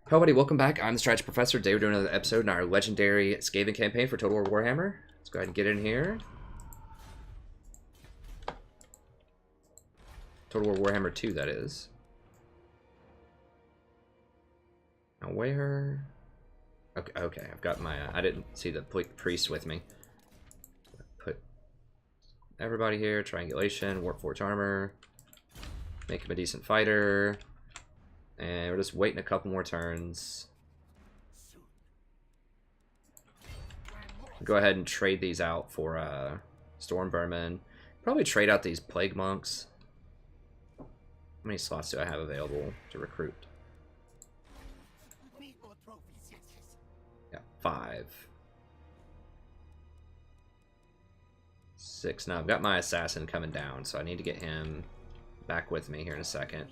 Hello, buddy. Welcome back. I'm the Strategy Professor. Today we're doing another episode in our legendary Skaven campaign for Total War Warhammer. Let's go ahead and get in here. Total War Warhammer 2, that is. Now where? Okay. I've got my. I didn't see the priest with me. Put everybody here. Triangulation. Warp Forge armor. Make him a decent fighter. And we're just waiting a couple more turns. Go ahead and trade these out for Storm Vermin. Probably trade out these Plague Monks. How many slots do I have available to recruit? Yeah, 5. 6. Now I've got my assassin coming down, so I need to get him back with me here in a second.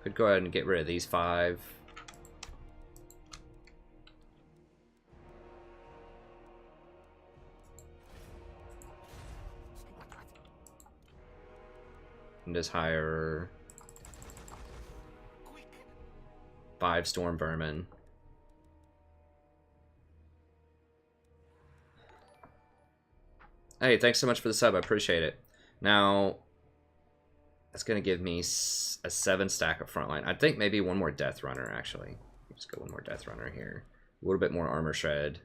Could go ahead and get rid of these 5. And just hire 5 Storm Vermin. Hey, thanks so much for the sub. I appreciate it. Now, that's going to give me a 7 stack of frontline. I think maybe one more Death Runner, actually. Let's go one more Death Runner here. A little bit more armor shred. A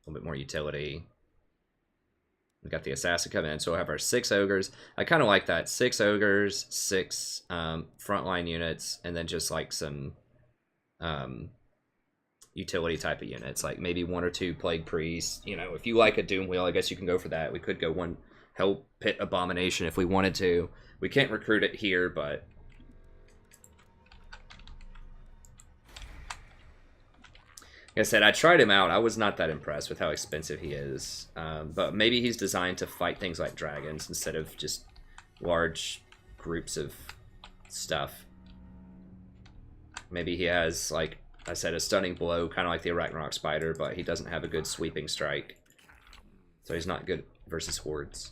little bit more utility. We got the assassin coming in, so we'll have our 6 ogres. I kind of like that. 6 ogres, 6 frontline units, and then just like some utility type of units. Like maybe 1 or 2 plague priests. You know, if you like a doom wheel, I guess you can go for that. We could go 1 Hell Pit Abomination if we wanted to. We can't recruit it here, but like I said, I tried him out. I was not that impressed with how expensive he is. But maybe he's designed to fight things like dragons instead of just large groups of stuff. Maybe he has, like I said, a stunning blow, kind of like the Ragnarok Spider, but he doesn't have a good sweeping strike. So he's not good versus hordes.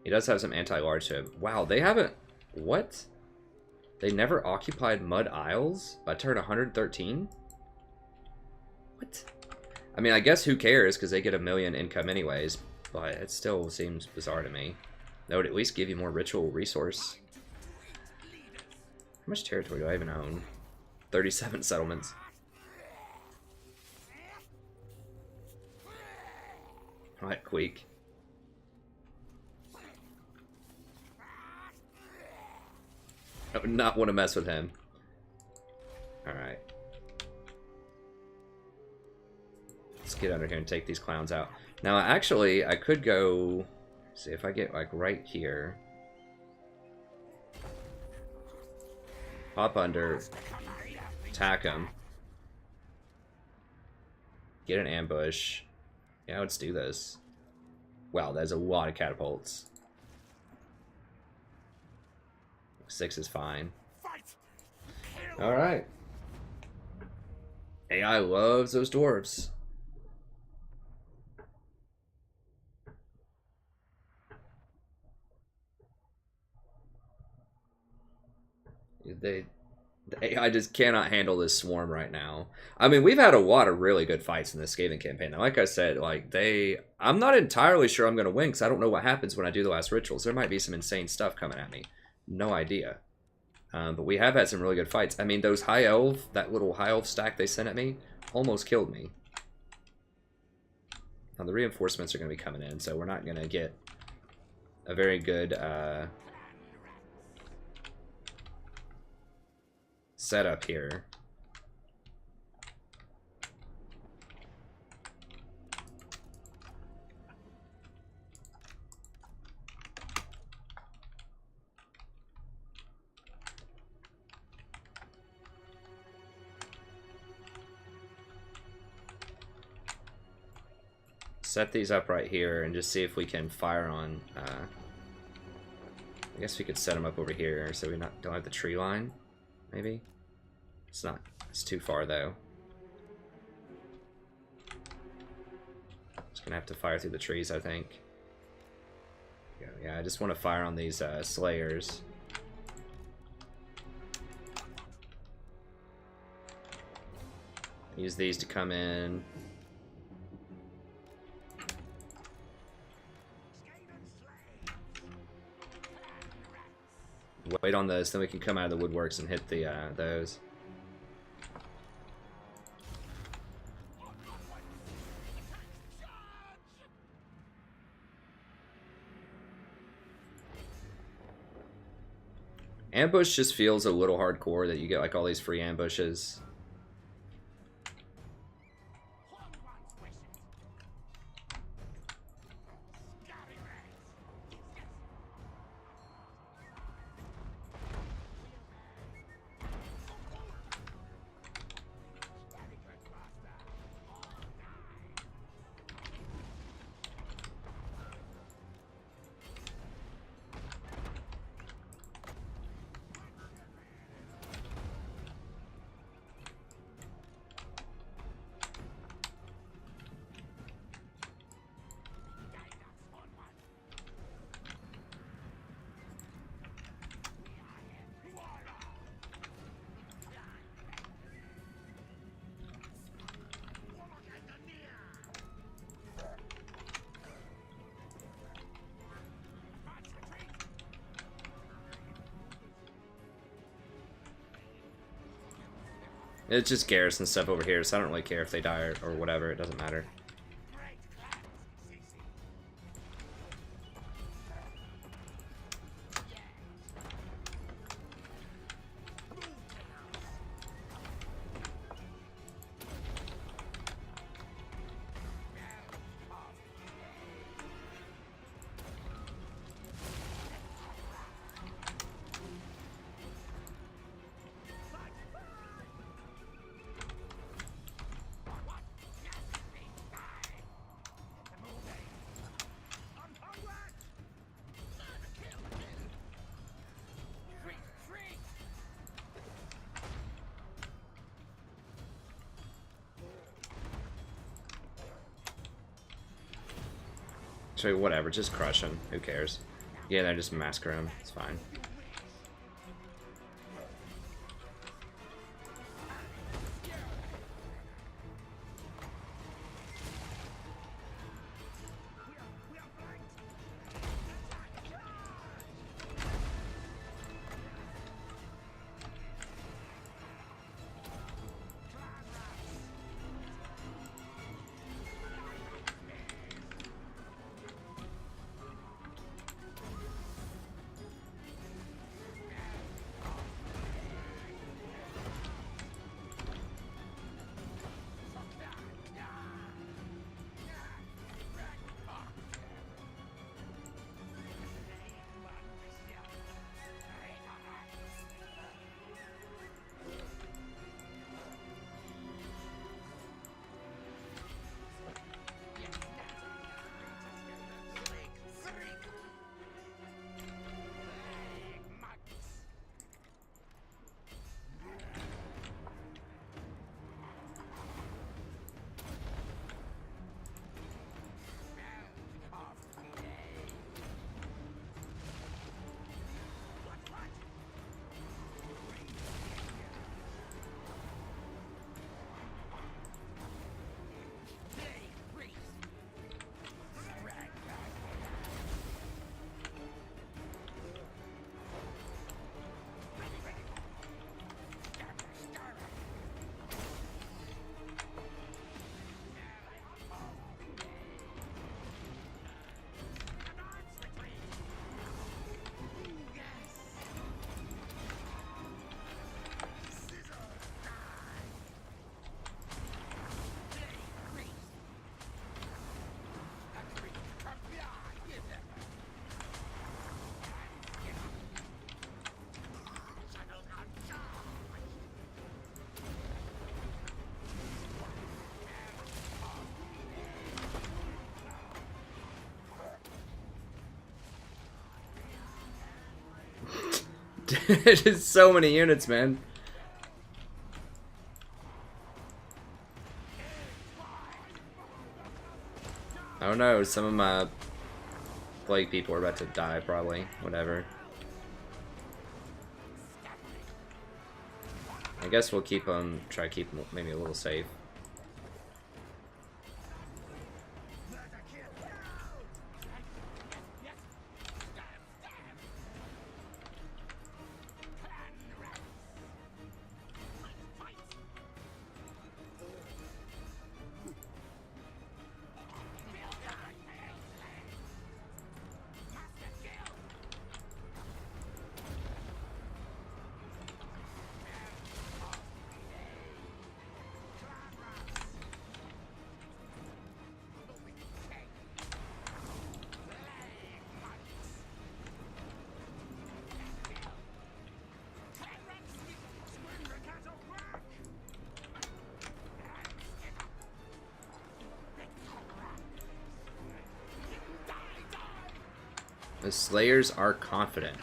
He does have some anti-large to him. Wow, they haven't... What? They never occupied Mud Isles by turn 113? What? I mean, I guess who cares, because they get 1 million income anyways, but it still seems bizarre to me. That would at least give you more ritual resource. How much territory do I even own? 37 settlements. Alright, Queek. I would not want to mess with him. Alright. Let's get under here and take these clowns out. Now, actually, I could go... See if I get, like, right here. Hop under. Attack him. Get an ambush. Yeah, let's do this. Wow, that's a lot of catapults. 6 is fine. Alright. AI loves those dwarves. The AI just cannot handle this swarm right now. I mean, we've had a lot of really good fights in this Skaven campaign. Now, like I said, like I'm not entirely sure I'm going to win because I don't know what happens when I do the last rituals. There might be some insane stuff coming at me. No idea. But we have had some really good fights. I mean, those high elf, that little high elf stack they sent at me, almost killed me. Now the reinforcements are going to be coming in, so we're not going to get a very good setup here. Set these up right here and just see if we can fire on. I guess we could set them up over here so we don't have the tree line. Maybe it's not. It's too far though. Just gonna have to fire through the trees, I think. Yeah, I just want to fire on these slayers. Use these to come in. Wait on those, then we can come out of the woodworks and hit the those. Ambush just feels a little hardcore that you get like all these free ambushes. It's just garrison stuff over here, so I don't really care if they die or whatever. It doesn't matter. So whatever, just crush him. Who cares? Yeah, they just massacre him. It's fine. Just so many units, man. Oh no, some of my plague people are about to die, probably. Whatever. I guess we'll keep them, try to keep them maybe a little safe. The Slayers are confident.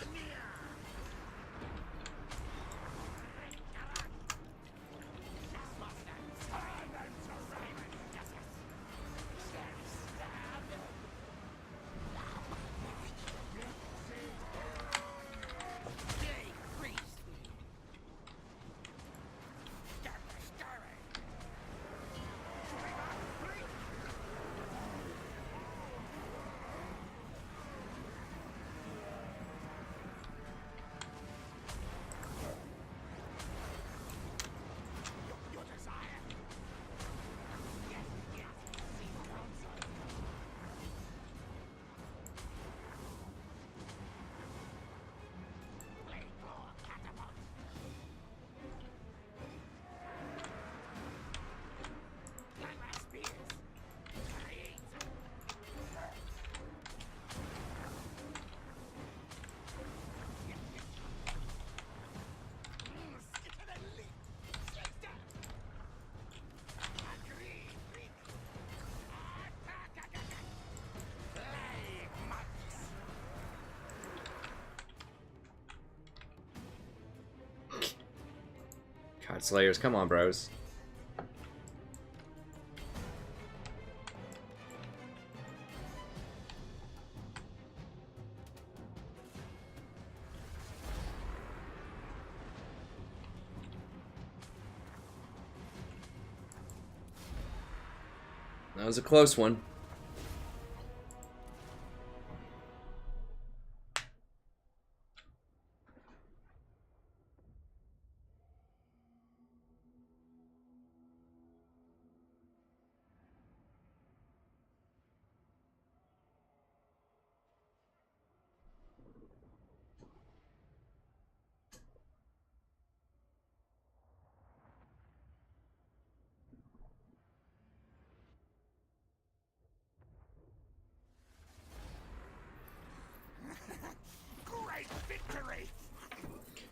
God, Slayers, come on, bros. That was a close one.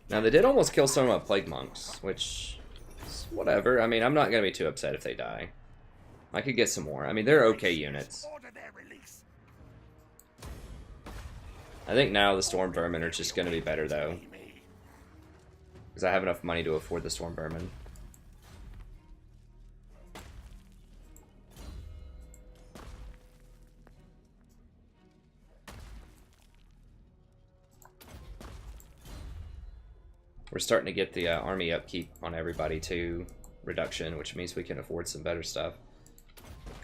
Now, they did almost kill some of my Plague Monks, which is whatever. I mean, I'm not going to be too upset if they die. I could get some more. I mean, they're okay units. I think now the Storm Vermin are just going to be better, though. Because I have enough money to afford the Storm Vermin. We're starting to get the army upkeep on everybody too, reduction, which means we can afford some better stuff.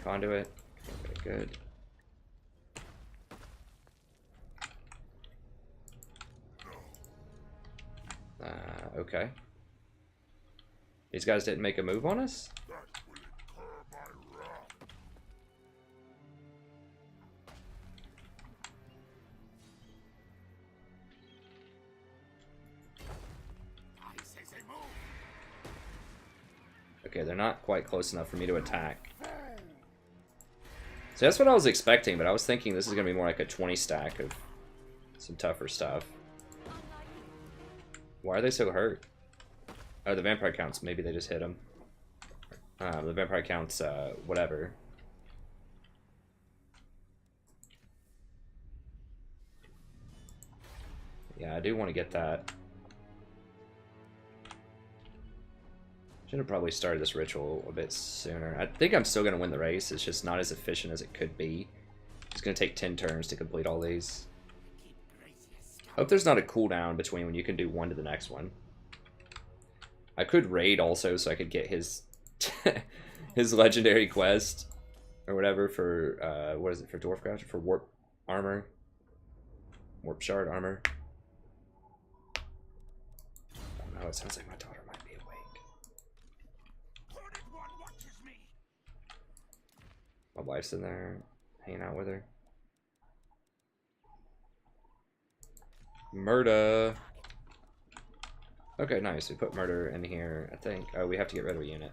Conduit, okay, good. Okay. These guys didn't make a move on us? Okay, they're not quite close enough for me to attack. So that's what I was expecting, but I was thinking this is going to be more like a 20 stack of some tougher stuff. Why are they so hurt? Oh, the vampire counts. Maybe they just hit them. The vampire counts, whatever. Yeah, I do want to get that. Should have probably started this ritual a bit sooner. I think I'm still going to win the race. It's just not as efficient as it could be. It's going to take 10 turns to complete all these. Hope there's not a cooldown between when you can do one to the next one. I could raid also so I could get his his legendary quest or whatever for what is it, for Dwarf Croucher? For warp armor. Warp shard armor. Oh no, it sounds like my daughter might be awake. My wife's in there hanging out with her. Murder. Okay, nice. We put murder in here, I think. Oh, we have to get rid of a unit.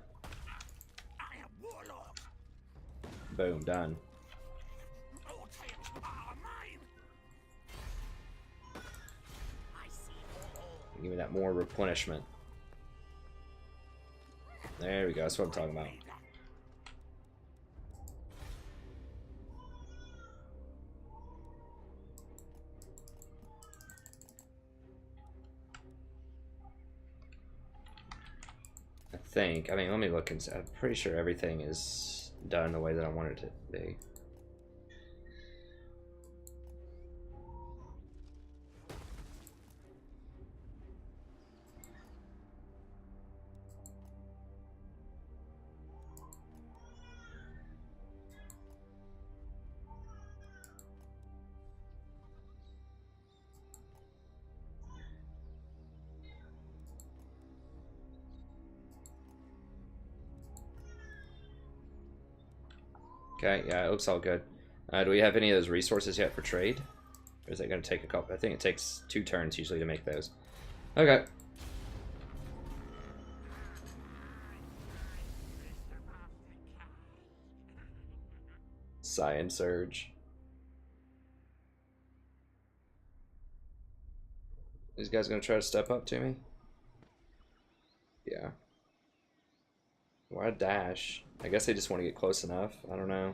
Boom, done. Give me that more replenishment. There we go. That's what I'm talking about. I mean, let me look inside. I'm pretty sure everything is done the way that I wanted it to be. Okay, yeah, it looks all good. Do we have any of those resources yet for trade? Or is it going to take a couple? I think it takes 2 turns usually to make those. Okay. Science Surge. These guys going to try to step up to me? Yeah. Why dash? I guess they just want to get close enough. I don't know.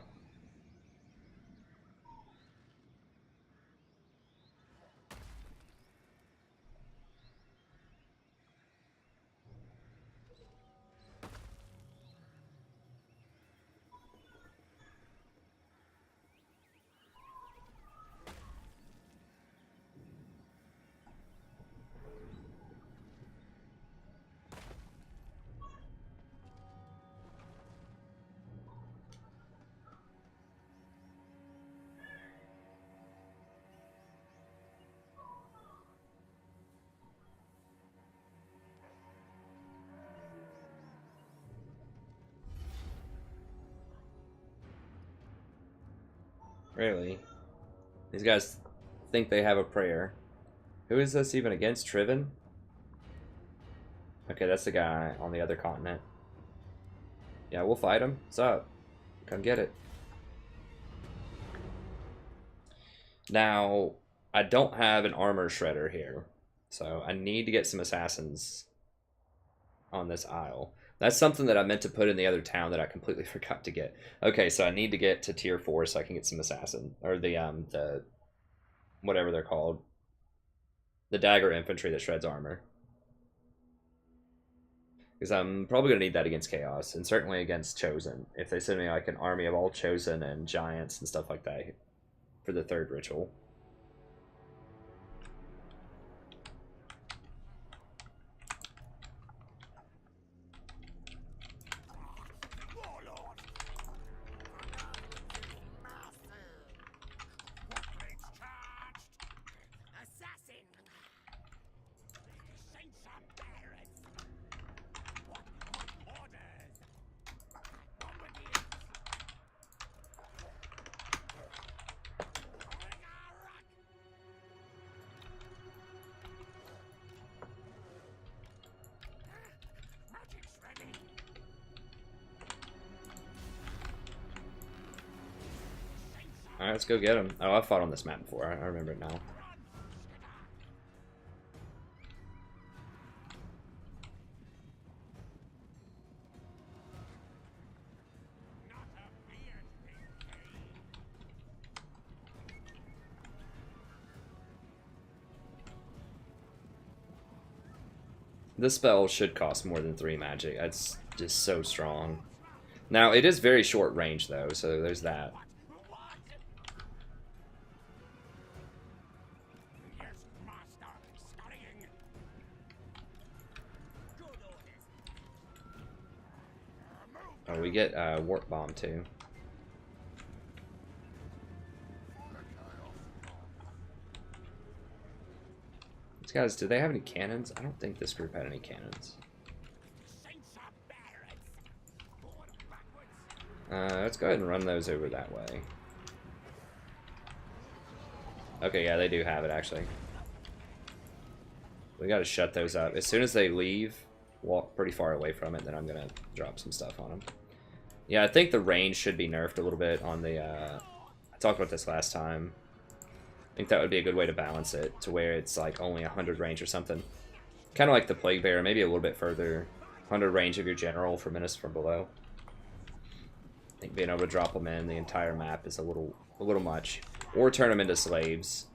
Really? These guys think they have a prayer. Who is this even against? Triven? Okay, that's the guy on the other continent. Yeah, we'll fight him. What's up? Come get it. Now, I don't have an armor shredder here, so I need to get some assassins on this isle. That's something that I meant to put in the other town that I completely forgot to get. Okay, so I need to get to tier 4 so I can get some assassin, or the whatever they're called, the dagger infantry that shreds armor. Because I'm probably gonna need that against chaos, and certainly against chosen. If they send me like an army of all chosen and giants and stuff like that for the 3rd ritual. Alright, let's go get him. Oh, I've fought on this map before. I remember it now. This spell should cost more than 3 magic. That's just so strong. Now, it is very short range, though, so there's that. Oh, we get Warp Bomb, too. These guys, do they have any cannons? I don't think this group had any cannons. Let's go ahead and run those over that way. Okay, yeah, they do have it, actually. We gotta shut those up. As soon as they leave, walk pretty far away from it, then I'm gonna drop some stuff on them. Yeah, I think the range should be nerfed a little bit on the, I talked about this last time. I think that would be a good way to balance it, to where it's like only 100 range or something. Kind of like the Plague Bearer, maybe a little bit further. 100 range of your general for menace from below. I think being able to drop them in the entire map is a little much. Or turn them into slaves,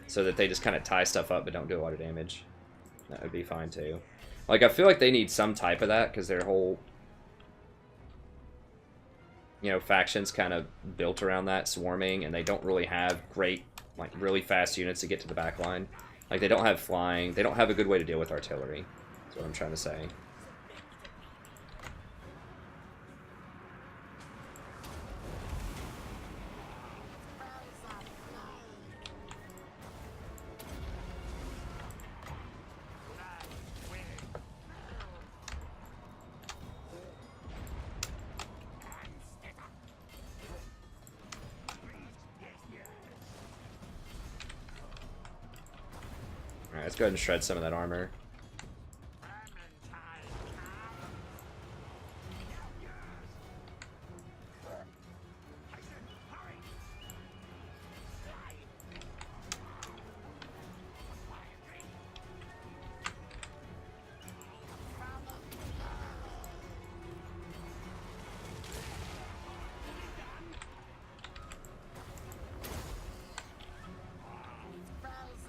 so that they just kind of tie stuff up but don't do a lot of damage. That would be fine too. Like, I feel like they need some type of that, because their whole, you know, faction's kind of built around that, swarming, and they don't really have great, like, really fast units to get to the back line. Like, they don't have flying. They don't have a good way to deal with artillery. That's what I'm trying to say. Alright, let's go ahead and shred some of that armor.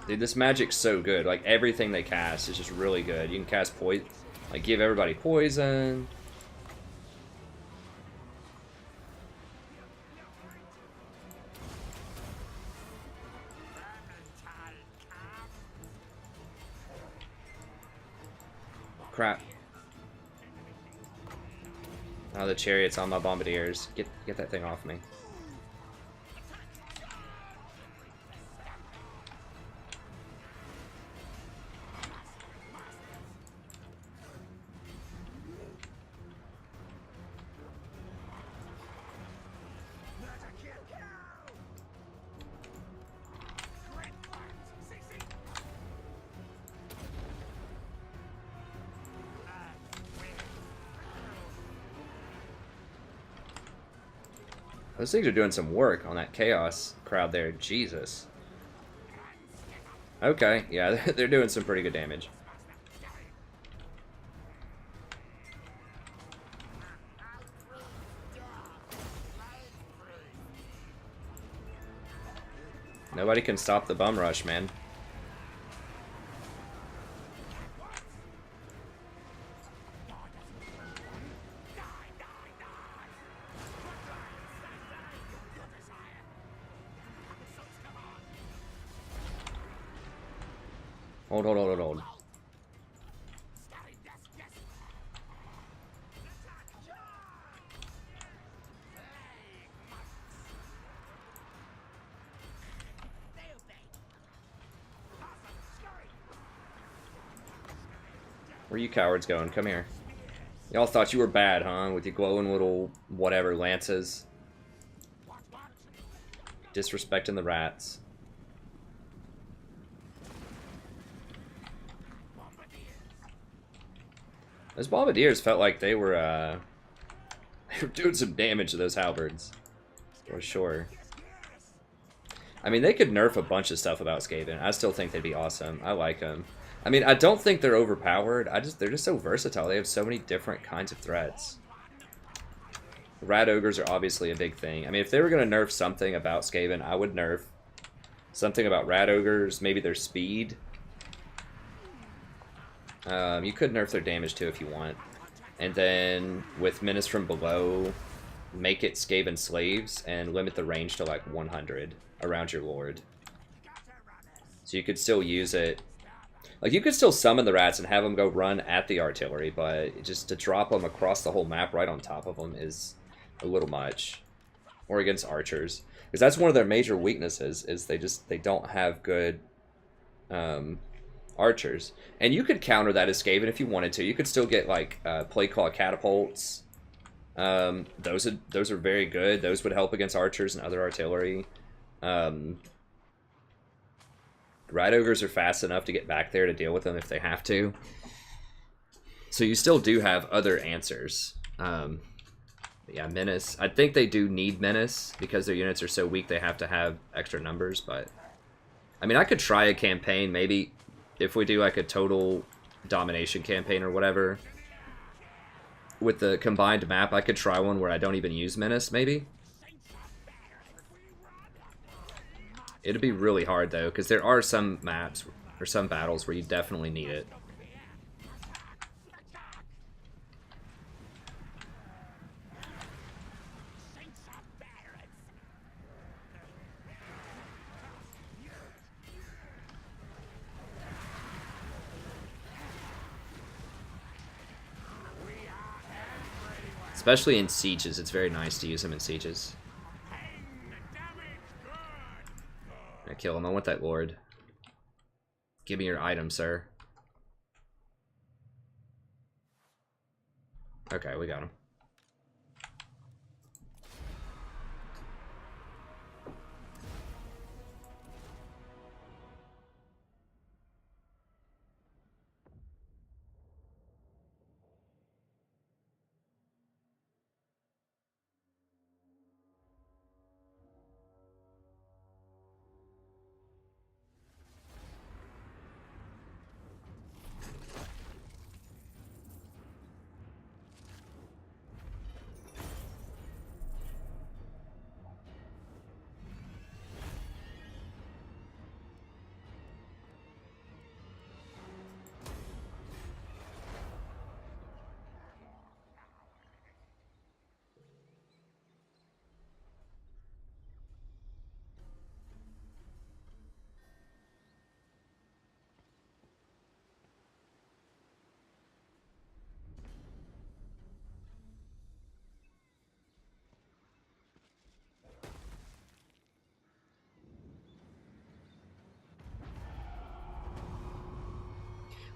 Dude, this magic's so good. Like, everything they cast is just really good. You can cast poison, like, give everybody poison. Crap. Oh, the chariot's on my bombardiers. Get that thing off me. Those things are doing some work on that chaos crowd there. Jesus. Okay, yeah, they're doing some pretty good damage. Nobody can stop the bum rush, man. Hold. Where you cowards going? Come here. Y'all thought you were bad, huh? With your glowing little whatever lances. Disrespecting the rats. Those bombardiers felt like they were doing some damage to those halberds, for sure. I mean, they could nerf a bunch of stuff about Skaven. I still think they'd be awesome. I like them. I mean, I don't think they're overpowered. They're just so versatile. They have so many different kinds of threats. Rat ogres are obviously a big thing. I mean, if they were going to nerf something about Skaven, I would nerf something about rat ogres, maybe their speed. You could nerf their damage too if you want. And then with menace from below, make it Skaven slaves and limit the range to like 100 around your lord. So you could still use it. Like, you could still summon the rats and have them go run at the artillery, but just to drop them across the whole map right on top of them is a little much. Or against archers. Because that's one of their major weaknesses, is they don't have good archers. And you could counter that as Skaven if you wanted to. You could still get, like, play call catapults. Those are very good. Those would help against archers and other artillery. Rat ogres are fast enough to get back there to deal with them if they have to. So you still do have other answers. Yeah, menace. I think they do need menace because their units are so weak they have to have extra numbers, but I mean, I could try a campaign, maybe if we do like a total domination campaign or whatever. With the combined map, I could try one where I don't even use menace, maybe. It'd be really hard, though, because there are some maps or some battles where you definitely need it. Especially in sieges, it's very nice to use them in sieges. I kill him. I want that lord. Give me your item, sir. Okay, we got him.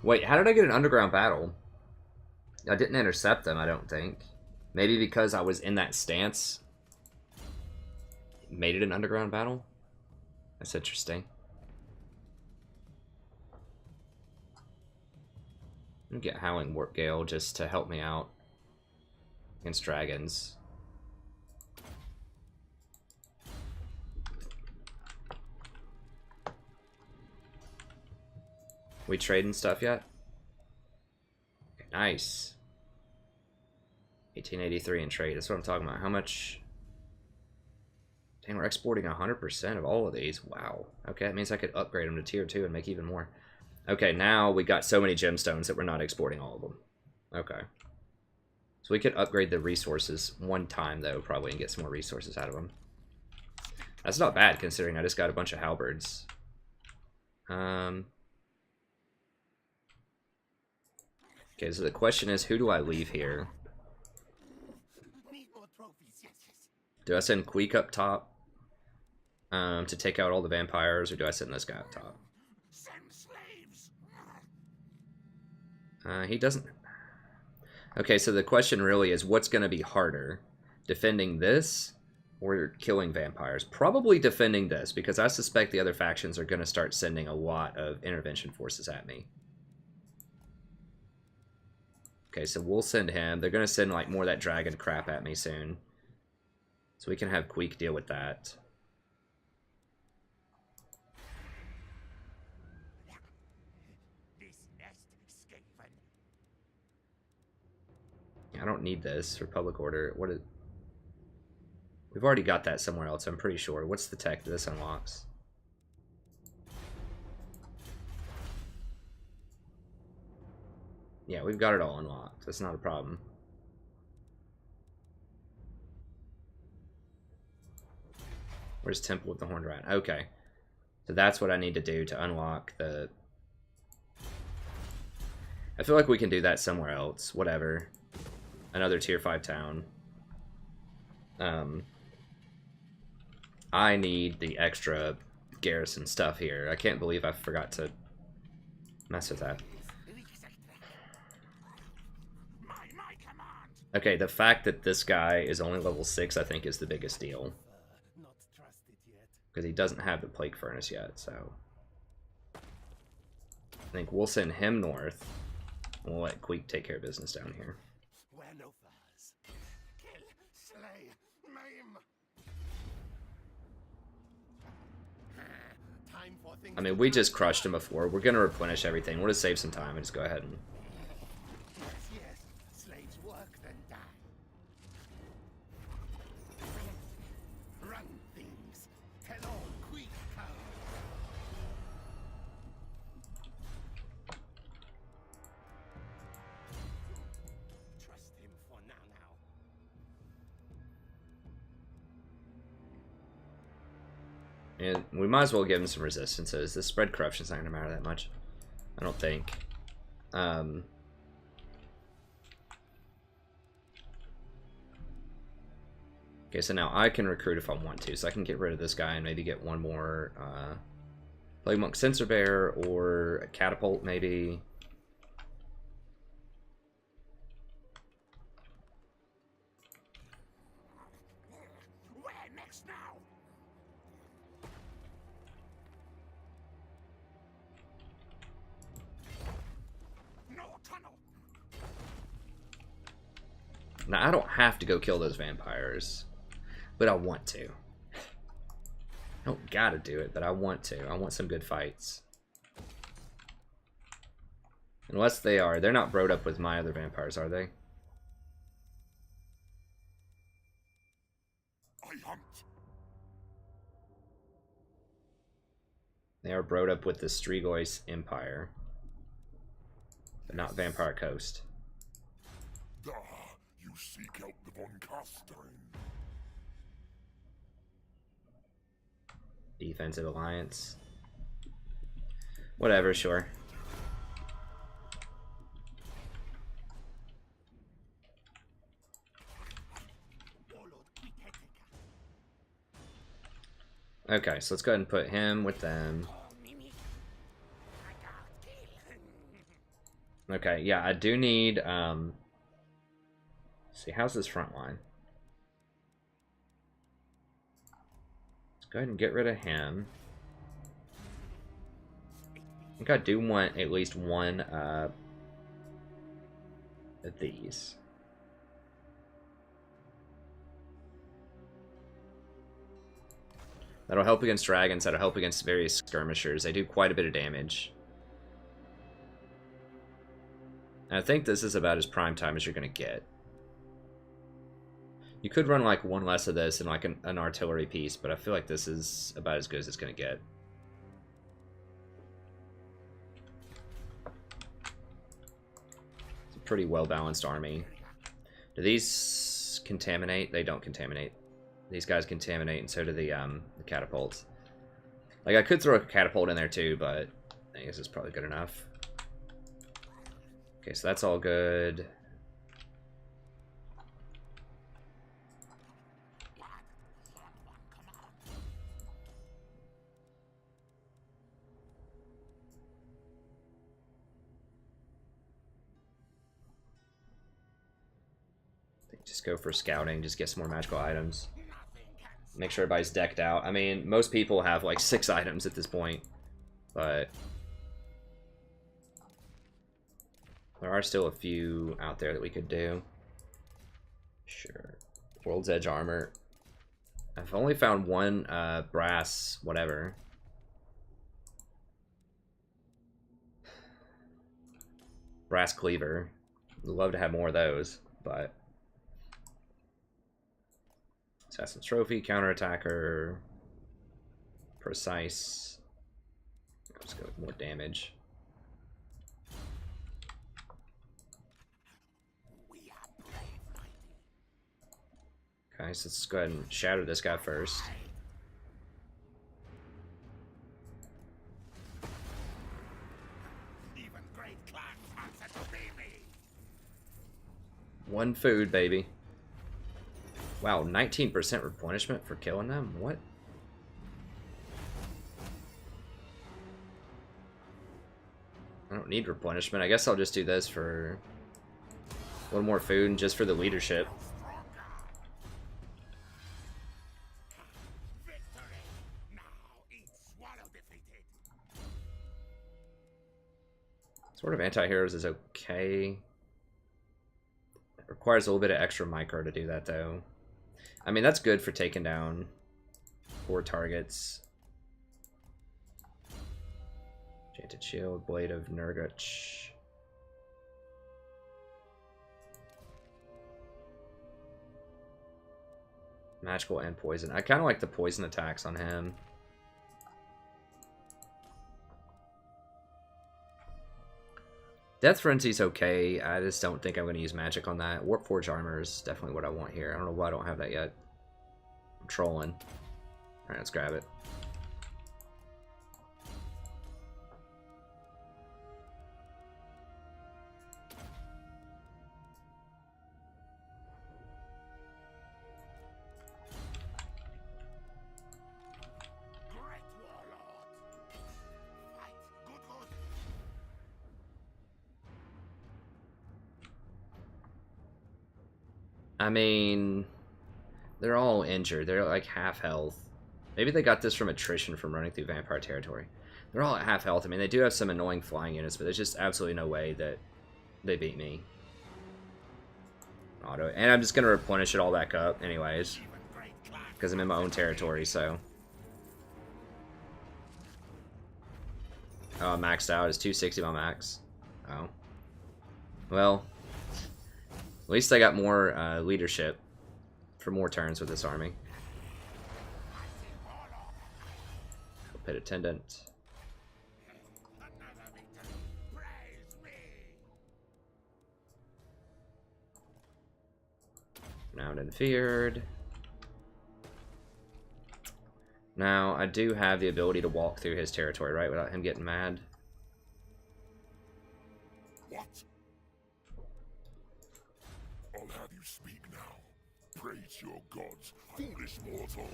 Wait, how did I get an underground battle? I didn't intercept them, I don't think. Maybe because I was in that stance. Made it an underground battle? That's interesting. I'm gonna get Howling Warp Gale just to help me out against dragons. We trading stuff yet? Okay, nice. 1883 in trade. That's what I'm talking about. How much? Dang, we're exporting 100% of all of these. Wow. Okay, that means I could upgrade them to tier 2 and make even more. Okay, now we got so many gemstones that we're not exporting all of them. Okay. So we could upgrade the resources one time, though, probably, and get some more resources out of them. That's not bad, considering I just got a bunch of halberds. Okay, so the question is, who do I leave here? Do I send Queek up top to take out all the vampires, or do I send this guy up top? He doesn't... Okay, so the question really is, what's going to be harder? Defending this or killing vampires? Probably defending this, because I suspect the other factions are going to start sending a lot of intervention forces at me. Okay, so we'll send him. They're going to send like more of that dragon crap at me soon. So we can have Queek deal with that. I don't need this for public order. What is... We've already got that somewhere else, I'm pretty sure. What's the tech that this unlocks? Yeah, we've got it all unlocked. That's not a problem. Where's Temple with the Horned Rat? Okay. So that's what I need to do to unlock the... I feel like we can do that somewhere else. Whatever. Another tier 5 town. I need the extra garrison stuff here. I can't believe I forgot to mess with that. Okay, the fact that this guy is only level 6, I think, is the biggest deal. Because he doesn't have the Plague Furnace yet, so... I think we'll send him north. And we'll let Queek take care of business down here. I mean, we just crushed him before. We're going to replenish everything. We'll just save some time and just go ahead and... And we might as well give him some resistances. The spread corruption's not going to matter that much. I don't think. Okay, so now I can recruit if I want to. So I can get rid of this guy and maybe get one more Plague Monk Sensor Bear or a Catapult maybe. Now, I don't have to go kill those vampires, but I want to. I don't gotta do it, but I want to. I want some good fights. Unless they are. They're not broed up with my other vampires, are they? They are broed up with the Strigoi Empire, but not Vampire Coast. Seek out the Von Castein. Defensive alliance. Whatever, sure. Okay, so let's go ahead and put him with them. Okay, yeah, I do need see, how's this front line? Let's go ahead and get rid of him. I think I do want at least one of these. That'll help against dragons, that'll help against various skirmishers. They do quite a bit of damage. And I think this is about as prime time as you're going to get. You could run like one less of this and like an artillery piece, but I feel like this is about as good as it's going to get. It's a pretty well-balanced army. Do these contaminate? They don't contaminate. These guys contaminate, and so do the catapults. Like, I could throw a catapult in there too, but I guess it's probably good enough. Okay, so that's all good. Just go for scouting, just get some more magical items. Make sure everybody's decked out. I mean, most people have like 6 items at this point, but there are still a few out there that we could do. Sure. World's Edge armor. I've only found one brass whatever. Brass cleaver. Would love to have more of those, but Assassin's Trophy, counterattacker, precise. Let's go with more damage. Okay, so let's go ahead and shatter this guy first. Even great clans answer to me. One food, baby. Wow, 19% replenishment for killing them? What? I don't need replenishment. I guess I'll just do this for a little more food and just for the leadership. Victory. Now eat swallow defeated. Sort of anti-heroes is okay. It requires a little bit of extra micro to do that, though. I mean, that's good for taking down 4 targets. Enchanted Shield, Blade of Nurguch. Magical and poison. I kind of like the poison attacks on him. Death Frenzy's okay. I just don't think I'm going to use magic on that. Warpforge Armor is definitely what I want here. I don't know why I don't have that yet. I'm trolling. Alright, let's grab it. Great warlord. Fight. Good. I mean, they're all injured. They're like half health. Maybe they got this from attrition from running through vampire territory. They're all at half health. I mean, they do have some annoying flying units, but there's just absolutely no way that they beat me. Auto. And I'm just going to replenish it all back up anyways, because I'm in my own territory, so. Oh, maxed out. It's 260 my max. Oh. Well, at least I got more leadership for more turns with this army. Pit Attendant. Another victory. Praise me. Renowned and feared. Now, I do have the ability to walk through his territory, right? Without him getting mad. What? I'll have you speak now. Praise your gods, foolish mortal.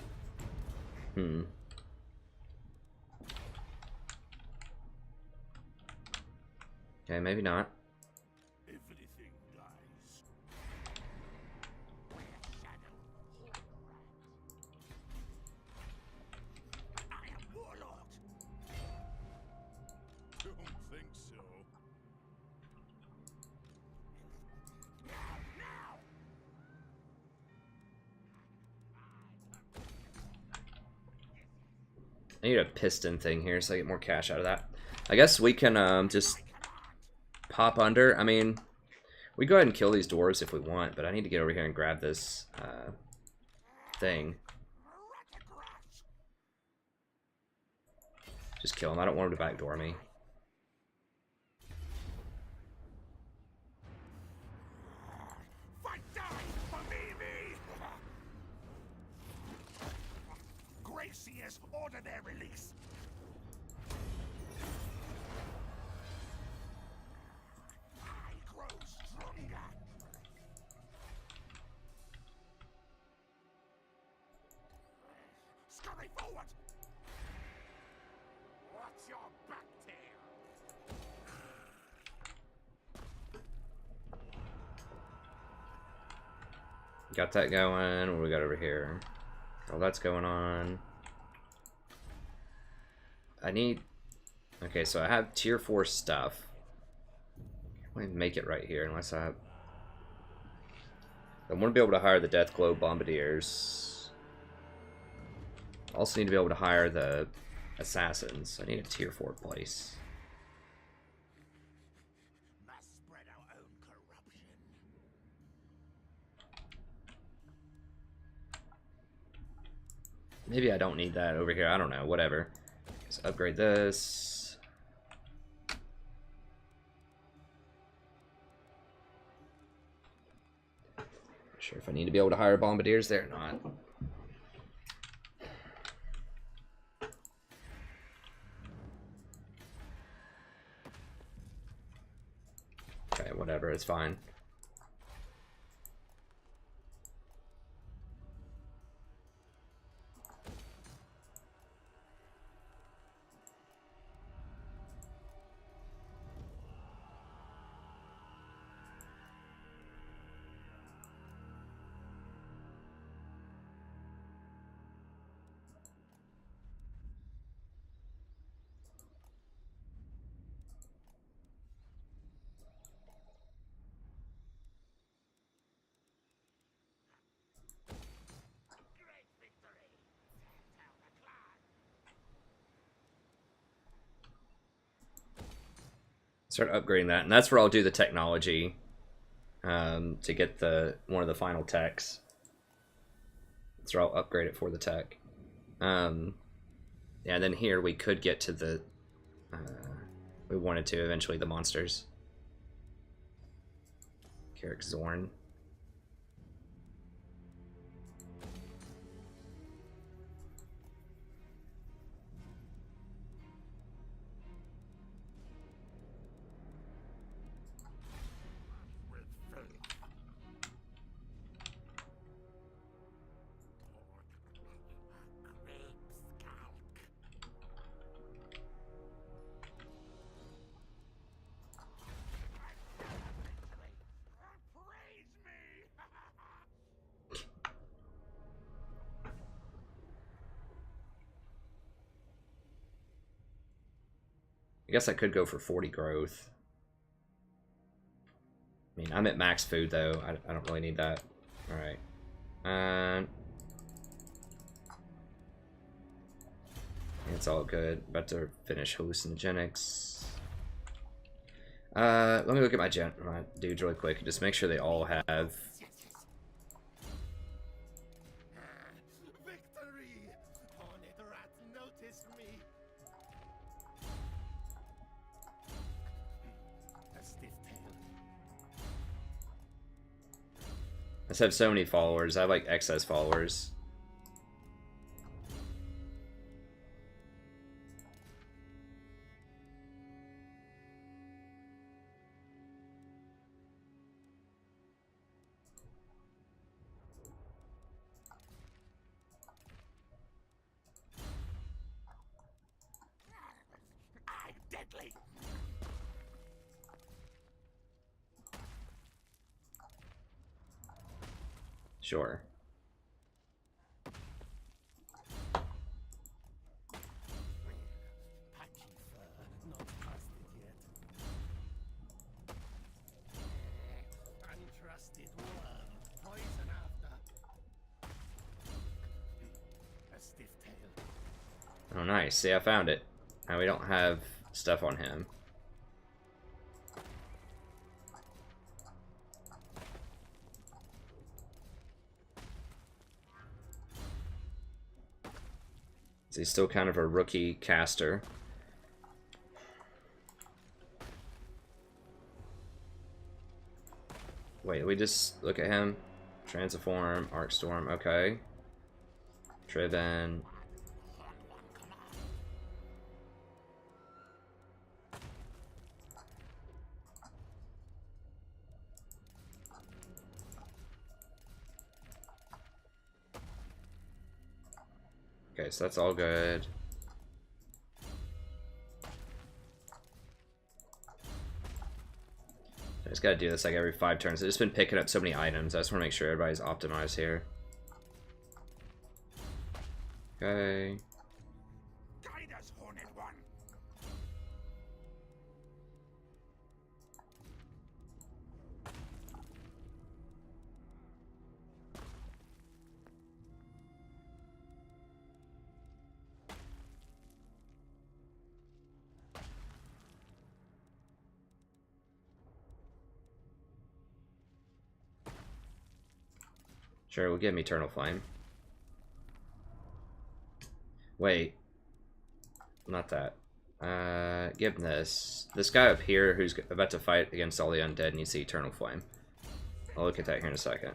Okay, maybe not. Everything dies. I am warlord. Don't think so. Now. I need a piston thing here so I get more cash out of that. I guess we can just pop under. I mean, we go ahead and kill these dwarves if we want, but I need to get over here and grab this thing. Just kill him. I don't want him to backdoor me. Fight die for me. Gracious, order their release. I grow stronger. Scurry forward. What's your back tail? Got that going. What do we got over here? Oh, that's going on. I need... Okay, so I have tier 4 stuff. Let me make it right here unless I have... I want to be able to hire the Deathglow Bombardiers. I also need to be able to hire the Assassins. I need a tier 4 place. Must spread our own corruption. Maybe I don't need that over here. I don't know. Whatever. Let's upgrade this. Sure if I need to be able to hire bombardiers there or not. Okay, whatever, it's fine. Start upgrading that, and that's where I'll do the technology to get one of the final techs. That's where I'll upgrade it for the tech. Yeah, and then here we could get to the we wanted to eventually the monsters. Carrick Zorn. I guess I could go for 40 growth. I mean, I'm at max food though. I don't really need that. All right. It's all good. About to finish hallucinogenics. Let me look at my dudes really quick and just make sure they all have. Victory! Hornet rat noticed me. A stiff tail. I just have so many followers. I have like excess followers. I'm deadly. Sure. Patchy fur, not trusted yet. Untrusted worm, poison after. A stiff tail. Oh, nice. See, I found it. Now we don't have stuff on him. He's still kind of a rookie caster. Wait, we just look at him. Transform, Arcstorm, okay. Triven. Okay, so that's all good. I just gotta do this like every 5 turns. I've just been picking up so many items. I just want to make sure everybody's optimized here. Okay. Guide us, Hornet One. Sure, we'll give him Eternal Flame. Wait. Not that. Give him this. This guy up here who's about to fight against all the undead needs the Eternal Flame. I'll look at that here in a second.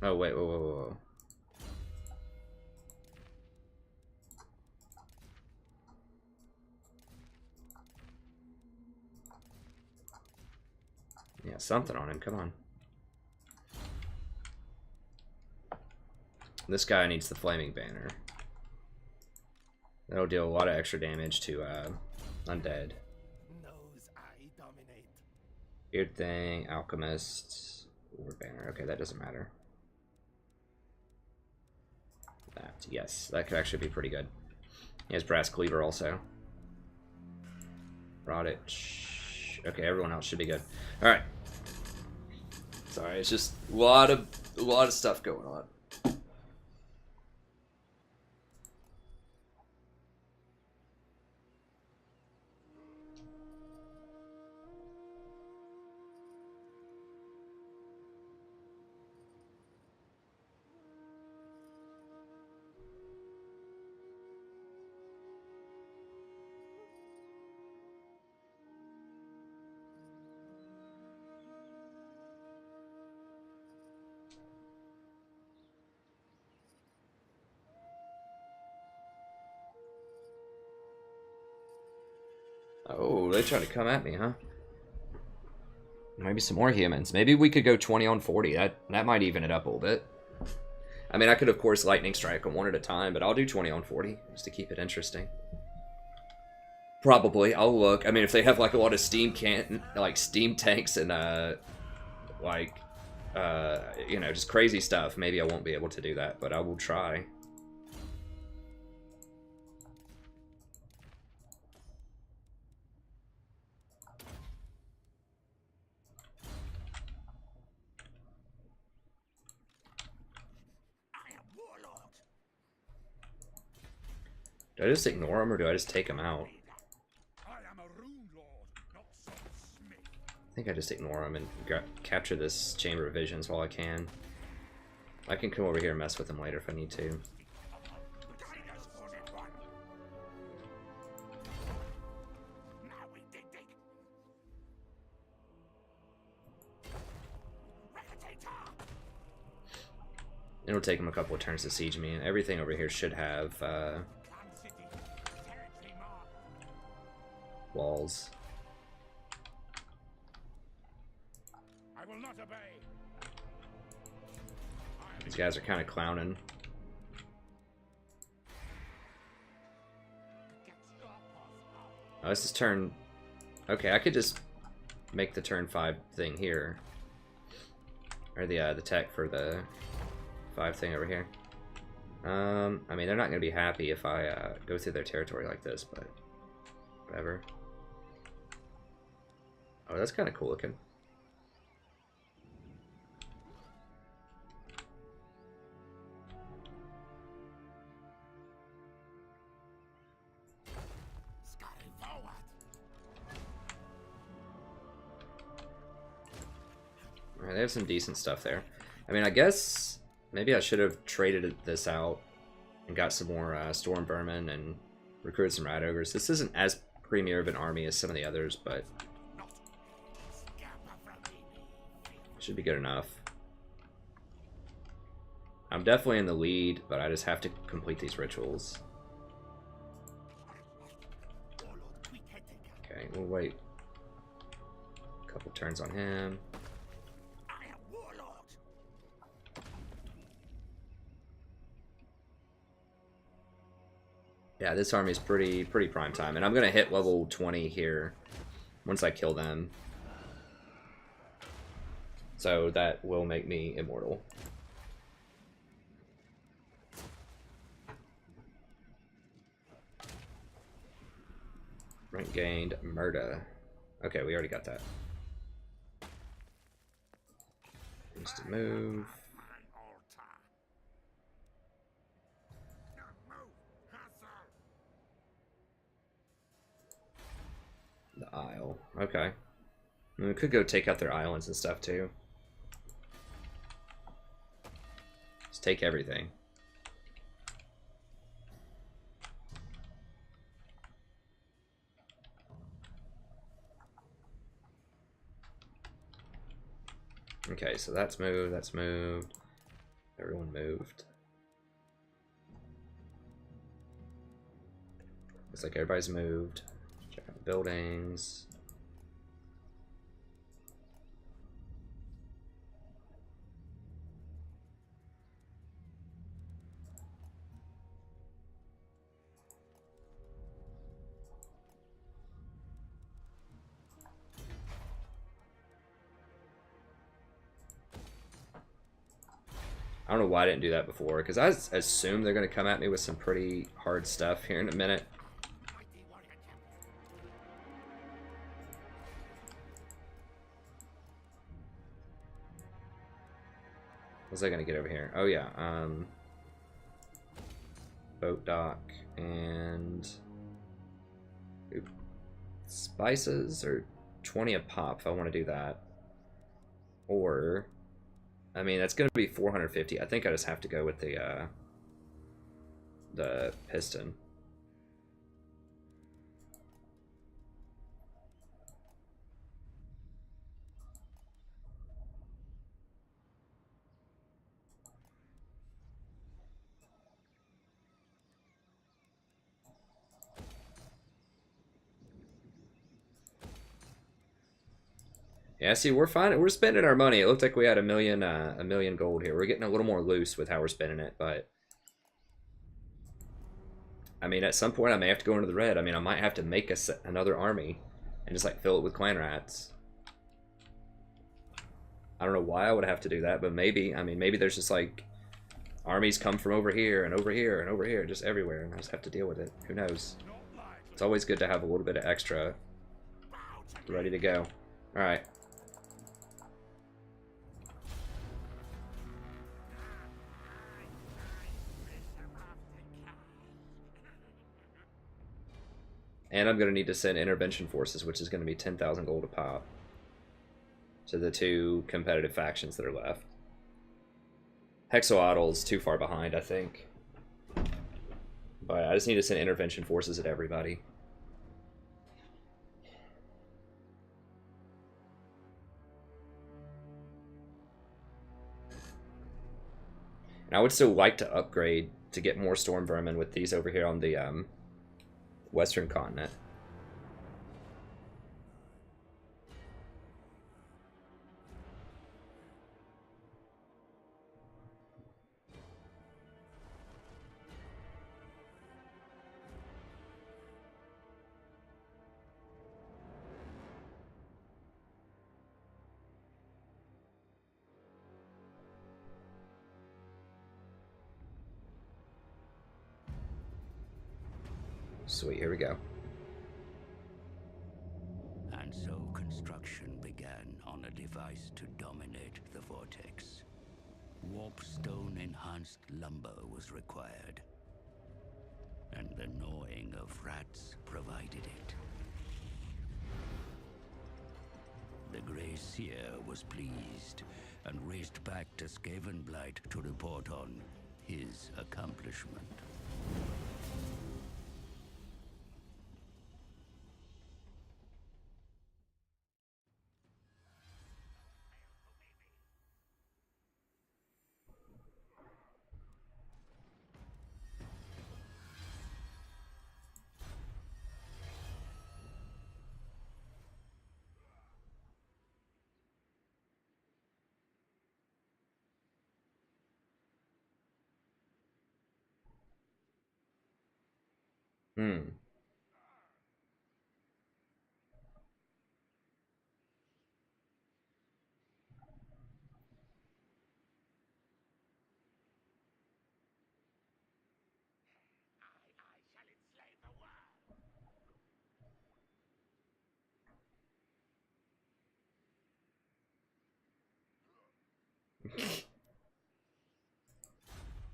Oh, wait, whoa, whoa, whoa. Yeah, something on him, come on. This guy needs the flaming banner. That'll deal a lot of extra damage to undead. Weird thing, alchemist, war banner. Okay, that doesn't matter. That, yes, that could actually be pretty good. He has brass cleaver also. Vermitch. Okay, everyone else should be good. All right. Sorry, it's just a lot of stuff going on. Oh, they try to come at me, huh? Maybe some more humans. Maybe we could go 20 on 40. That might even it up a little bit. I mean, I could, of course, lightning strike them one at a time, but I'll do 20 on 40 just to keep it interesting. Probably. I'll look. I mean, if they have, like, a lot of steam tanks and, you know, just crazy stuff, maybe I won't be able to do that, but I will try. Do I just ignore them, or do I just take them out? I think I just ignore them and capture this Chamber of Visions while I can. I can come over here and mess with them later if I need to. It'll take them a couple of turns to siege me, and everything over here should have walls. I will not obey. These guys are kind of clowning. Oh, this is turn... Okay, I could just make the turn 5 thing here. Or the tech for the 5 thing over here. I mean, they're not going to be happy if I go through their territory like this, but whatever. Oh, that's kind of cool looking. Alright, they have some decent stuff there. I mean, I guess maybe I should have traded this out and got some more storm vermin and recruited some rat ogres. This isn't as premier of an army as some of the others, but should be good enough. I'm definitely in the lead, but I just have to complete these rituals. Okay, we'll wait a couple turns on him. Yeah, this army is pretty prime time, and I'm gonna hit level 20 here once I kill them. So that will make me immortal. Rank gained, murder. Okay, we already got that. Needs to move. The Isle. Okay. I mean, we could go take out their islands and stuff too. Let's take everything. Okay, so that's moved, that's moved. Everyone moved. Looks like everybody's moved. Check out the buildings. I don't know why I didn't do that before, because I assume they're going to come at me with some pretty hard stuff here in a minute. What's I going to get over here? Oh yeah, boat dock and spices are 20 a pop if I want to do that. Or, I mean, that's going to be 450. I think I just have to go with the piston. Yeah, see, we're fine. We're spending our money. It looked like we had a million gold here. We're getting a little more loose with how we're spending it, but I mean, at some point I may have to go into the red. I mean, I might have to make another army and just like fill it with clan rats. I don't know why I would have to do that, but maybe. I mean, maybe there's just like armies come from over here and over here and over here, just everywhere, and I just have to deal with it. Who knows? It's always good to have a little bit of extra ready to go. All right. And I'm going to need to send intervention forces, which is going to be 10,000 gold a pop, to the two competitive factions that are left. Hexoatl's too far behind, I think. But I just need to send intervention forces at everybody. And I would still like to upgrade to get more storm vermin with these over here on the Western continent. Sweet, here we go. And so construction began on a device to dominate the vortex. Warpstone-enhanced lumber was required, and the gnawing of rats provided it. The Grey Seer was pleased and raced back to Skaven Blight to report on his accomplishment.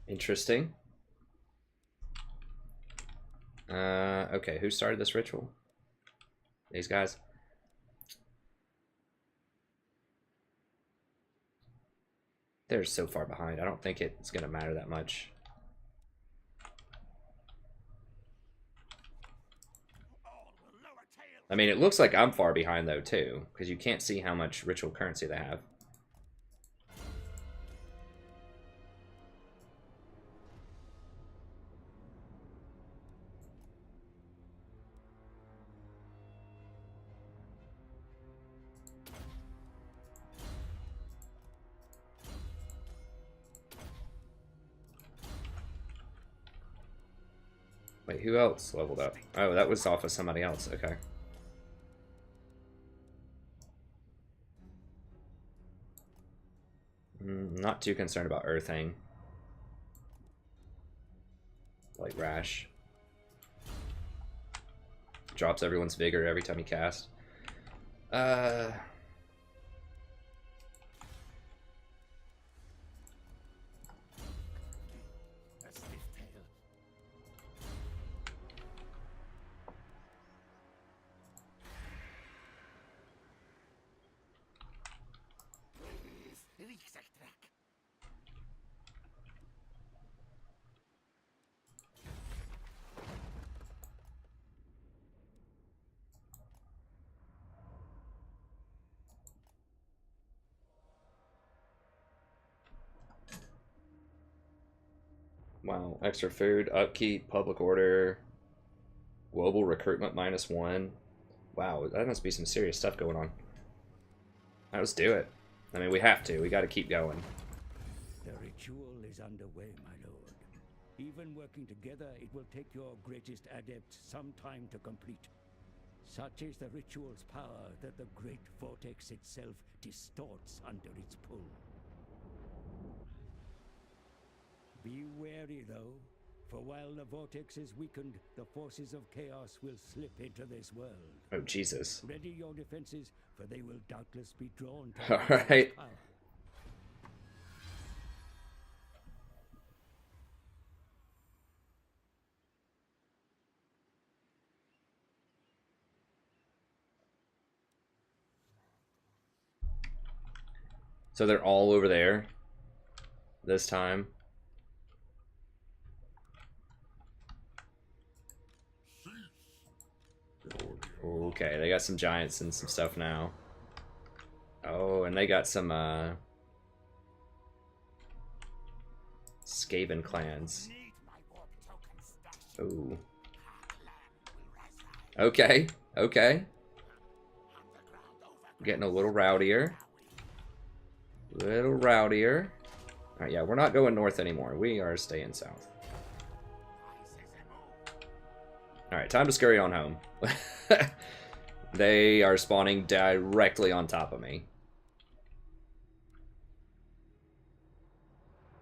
Interesting. Okay, who started this ritual? These guys. They're so far behind. I don't think it's going to matter that much. I mean, it looks like I'm far behind, though, too, because you can't see how much ritual currency they have. Wait, who else leveled up? Oh, that was off of somebody else. Okay. Not too concerned about earthing. Like Rash. Drops everyone's vigor every time you cast. Wow, extra food, upkeep, public order, global recruitment -1. Wow, that must be some serious stuff going on. Right, let's do it. I mean, we have to. We got to keep going. The ritual is underway, my lord. Even working together, it will take your greatest adept some time to complete. Such is the ritual's power that the great vortex itself distorts under its pull. Be wary, though, for while the vortex is weakened, the forces of chaos will slip into this world. Oh, Jesus. Ready your defenses, for they will doubtless be drawn to All right. power. So they're all over there this time. Okay, they got some giants and some stuff now. Oh, and they got some Skaven clans. Ooh. Okay, okay. Getting a little rowdier. Little rowdier. Alright, yeah, we're not going north anymore. We are staying south. Alright, time to scurry on home. They are spawning directly on top of me.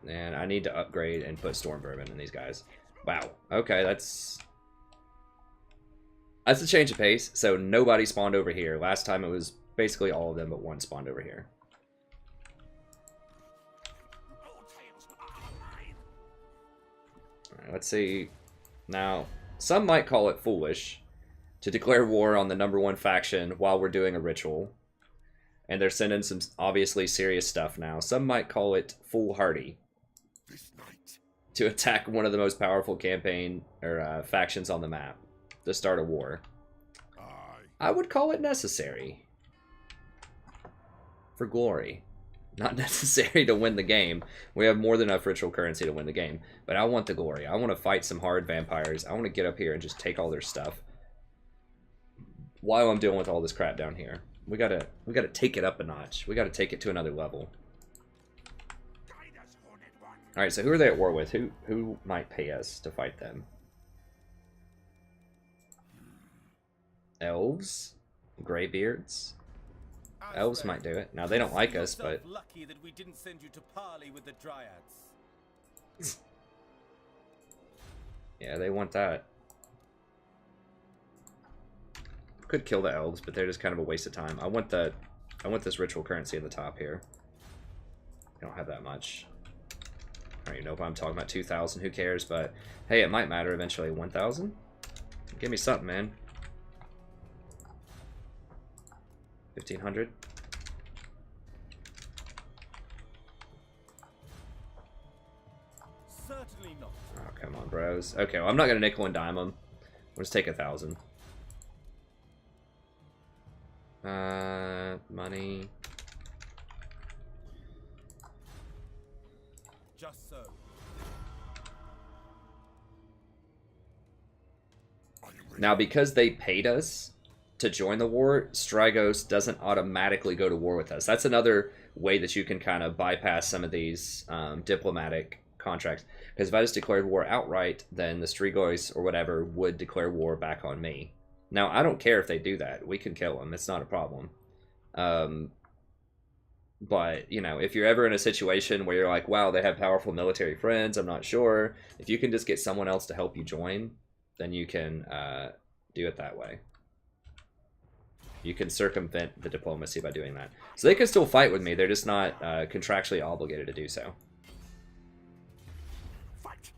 And I need to upgrade and put Storm Vermin in these guys. Wow. Okay, that's a change of pace. So nobody spawned over here. Last time it was basically all of them, but one spawned over here. Alright, let's see. Now, some might call it foolish to declare war on the #1 faction while we're doing a ritual. And they're sending some obviously serious stuff now. Some might call it foolhardy to attack one of the most powerful campaign or factions on the map to start a war. I would call it necessary for glory, not necessary to win the game. We have more than enough ritual currency to win the game, but I want the glory. I want to fight some hard vampires. I want to get up here and just take all their stuff while I'm dealing with all this crap down here. We gotta take it up a notch. We gotta take it to another level. All right, so who are they at war with? Who might pay us to fight them? Elves, graybeards. Elves might do it. Now they don't like us, but lucky that we didn't send you to parley with the dryads. Yeah, they want that. Could kill the elves, but they're just kind of a waste of time. I want this ritual currency at the top here. I don't have that much. I don't even know if I'm talking about 2,000. Who cares? But hey, it might matter eventually. 1,000. Give me something, man. 1,500. Certainly not. Oh, come on, bros. Okay, well, I'm not gonna nickel and dime them. We'll just take 1,000. Money. Just so. Now, because they paid us to join the war, Strygos doesn't automatically go to war with us. That's another way that you can kind of bypass some of these diplomatic contracts. Because if I just declared war outright, then the Strigoi or whatever would declare war back on me. Now, I don't care if they do that. We can kill them. It's not a problem. But, you know, if you're ever in a situation where you're like, wow, they have powerful military friends, I'm not sure. If you can just get someone else to help you join, then you can do it that way. You can circumvent the diplomacy by doing that. So they can still fight with me. They're just not contractually obligated to do so. Fight!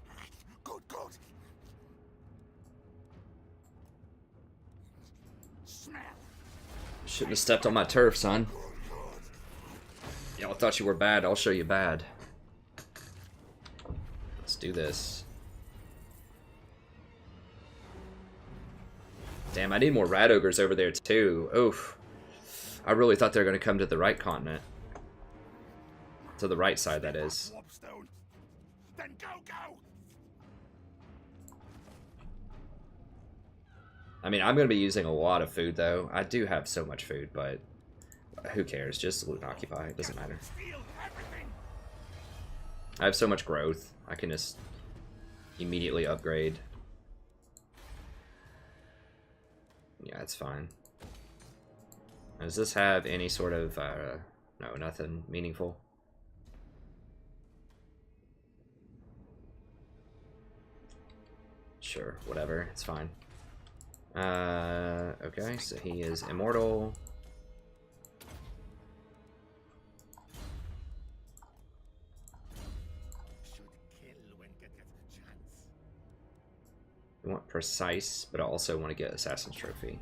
Good, good! Smell! Shouldn't have stepped on my turf, son. Y'all thought you were bad. I'll show you bad. Let's do this. Damn, I need more rat ogres over there too. Oof. I really thought they were going to come to the right continent. To the right side, that is. Then go, go! I mean, I'm going to be using a lot of food, though. I do have so much food, but who cares? Just loot and occupy. It doesn't matter. I have so much growth. I can just immediately upgrade. Yeah, it's fine. Does this have any sort of... no, nothing meaningful. Sure, whatever. It's fine. Okay, so he is immortal. I want precise, but I also want to get Assassin's Trophy.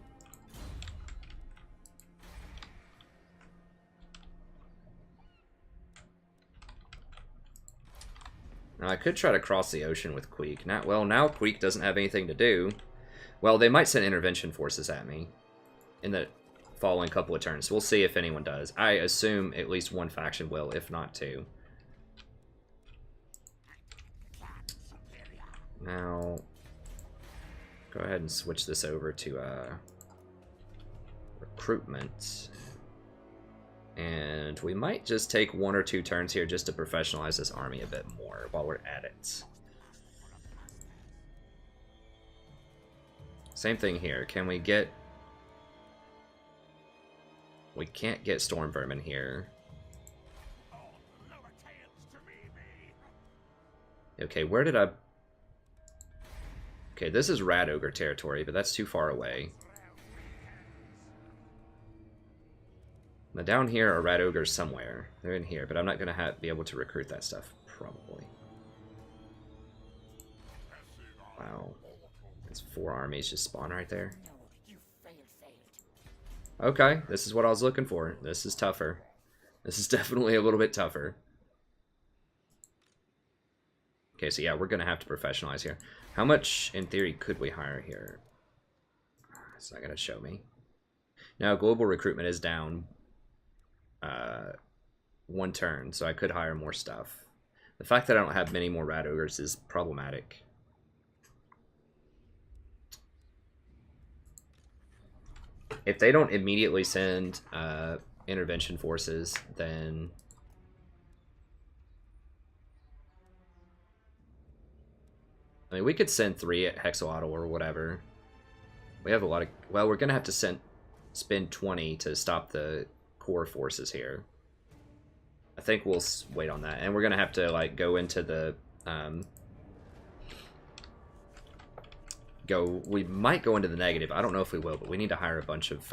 Now I could try to cross the ocean with Queek. Well, now Queek doesn't have anything to do. Well, they might send intervention forces at me in the following couple of turns. We'll see if anyone does. I assume at least one faction will, if not two. Now, go ahead and switch this over to recruitment. And we might just take 1 or 2 turns here just to professionalize this army a bit more while we're at it. Same thing here. Can we get... We can't get Storm Vermin here. Okay, where did I... Okay, this is Rat Ogre territory, but that's too far away. Now down here are Rat Ogres somewhere. They're in here, but I'm not going to be able to recruit that stuff, probably. Wow. That's 4 armies just spawn right there. Okay, this is what I was looking for. This is tougher. This is definitely a little bit tougher. Okay, so yeah, we're going to have to professionalize here. How much, in theory, could we hire here? It's not going to show me. Now, global recruitment is down 1 turn, so I could hire more stuff. The fact that I don't have many more Rat Ogres is problematic. If they don't immediately send intervention forces, then... I mean, we could send 3 at Hexoatl or whatever. We have a lot of... Well, we're going to have to spend 20 to stop the core forces here. I think we'll wait on that. And we're going to have to, like, go into the... We might go into the negative. I don't know if we will, but we need to hire a bunch of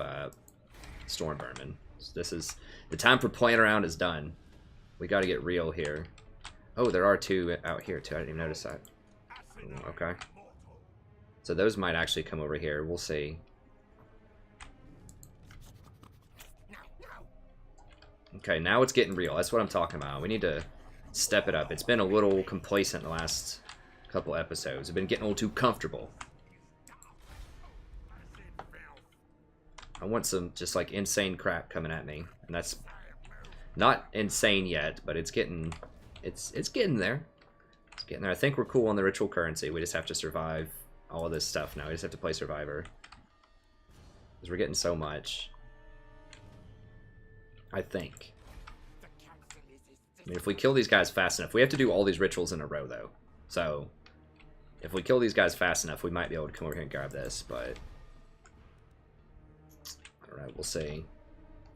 Storm Vermin. So this is... The time for playing around is done. We got to get real here. Oh, there are 2 out here, too. I didn't even notice that. Okay. So those might actually come over here. We'll see. Okay, now it's getting real. That's what I'm talking about. We need to step it up. It's been a little complacent the last couple episodes. I've been getting a little too comfortable. I want some just like insane crap coming at me. And that's not insane yet, but it's getting getting there. It's getting there. I think we're cool on the ritual currency. We just have to survive all of this stuff now. We just have to play Survivor. Because we're getting so much. I think. mean, if we kill these guys fast enough, we have to do all these rituals in a row, though. So, if we kill these guys fast enough, we might be able to come over here and grab this, but... I don't know, we'll see.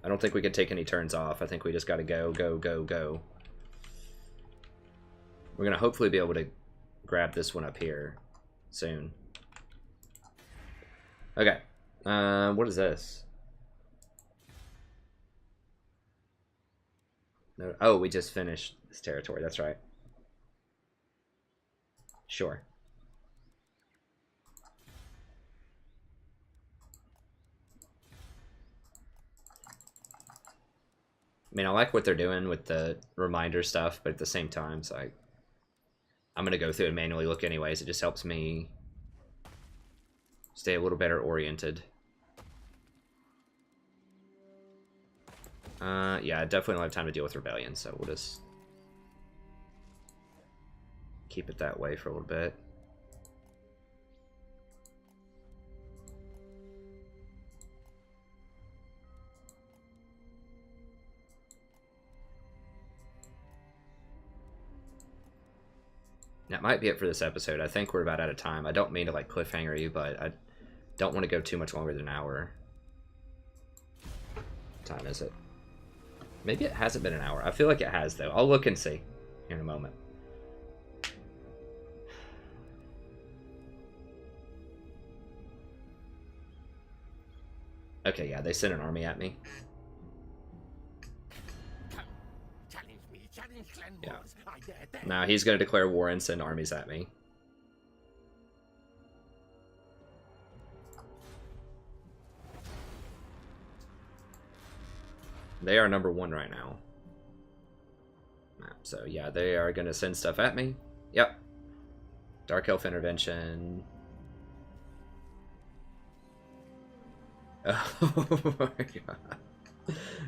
I don't think we can take any turns off. I think we just gotta go, go, go, go. We're gonna hopefully be able to grab this one up here soon. Okay. What is this? No, oh, we just finished this territory. That's right. Sure. I mean, I like what they're doing with the reminder stuff, but at the same time, it's like, I'm going to go through and manually look anyways. It just helps me stay a little better oriented. Yeah, I definitely don't have time to deal with rebellion, so we'll just keep it that way for a little bit. That might be it for this episode. I think we're about out of time. I don't mean to like cliffhanger you, but I don't want to go too much longer than an hour. What time is it? Maybe it hasn't been an hour. I feel like it has, though. I'll look and see in a moment. Okay, yeah, they sent an army at me. Yeah. Now he's going to declare war and send armies at me. They are #1 right now. So yeah, they are going to send stuff at me. Yep. Dark Elf intervention. Oh my god.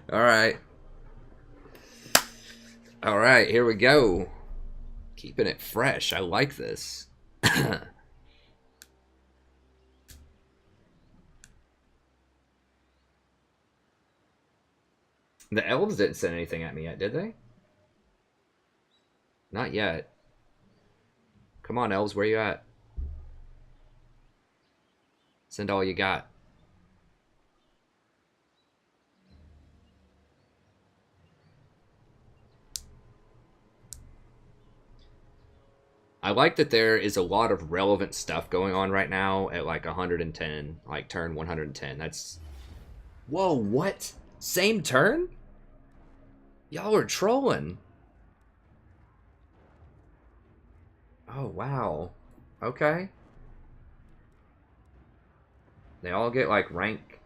Alright. Alright, here we go. Keeping it fresh. I like this. The elves didn't send anything at me yet, did they? Not yet. Come on, elves, where you at? Send all you got. I like that there is a lot of relevant stuff going on right now at like 110, like turn 110. That's... Whoa, what? Same turn? Y'all are trolling. Oh, wow. Okay. They all get like rank...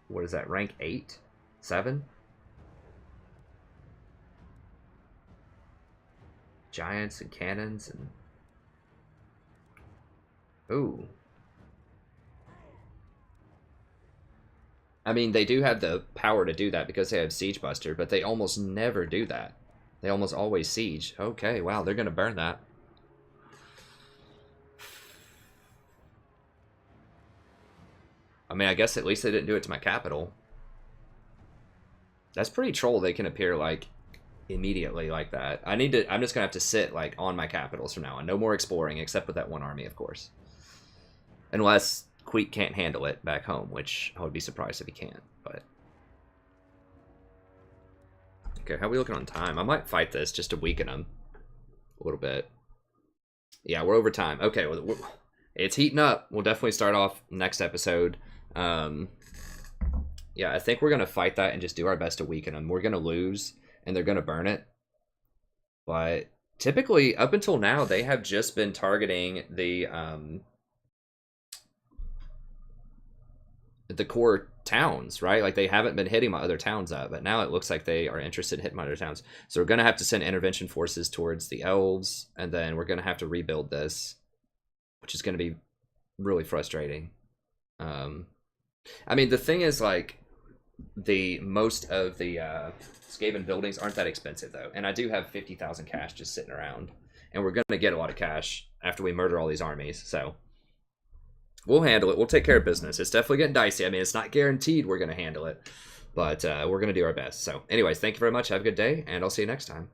What is that? Rank 8? 7? Giants and cannons and... Ooh. I mean, they do have the power to do that because they have Siege Buster, but they almost never do that. They almost always siege. Okay, wow, they're going to burn that. I mean, I guess at least they didn't do it to my capital. That's pretty troll. They can appear, like, immediately like that. I'm just going to have to sit, like, on my capitals from now on. No more exploring, except with that one army, of course. Unless Queek can't handle it back home, which I would be surprised if he can't, but... Okay, how are we looking on time? I might fight this just to weaken him a little bit. Yeah, we're over time. Okay, well, it's heating up. We'll definitely start off next episode. Yeah, I think we're going to fight that and just do our best to weaken them. We're going to lose, and they're going to burn it. But typically, up until now, they have just been targeting the core towns, right? Like, they haven't been hitting my other towns up, but now it looks like they are interested in hitting my other towns. So we're going to have to send intervention forces towards the elves, and then we're going to have to rebuild this, which is going to be really frustrating. I mean, the thing is, like, most of the Skaven buildings aren't that expensive, though, and I do have 50,000 cash just sitting around, and we're going to get a lot of cash after we murder all these armies, so we'll handle it. We'll take care of business. It's definitely getting dicey. I mean, it's not guaranteed we're going to handle it, but we're going to do our best. So anyways, thank you very much. Have a good day, and I'll see you next time.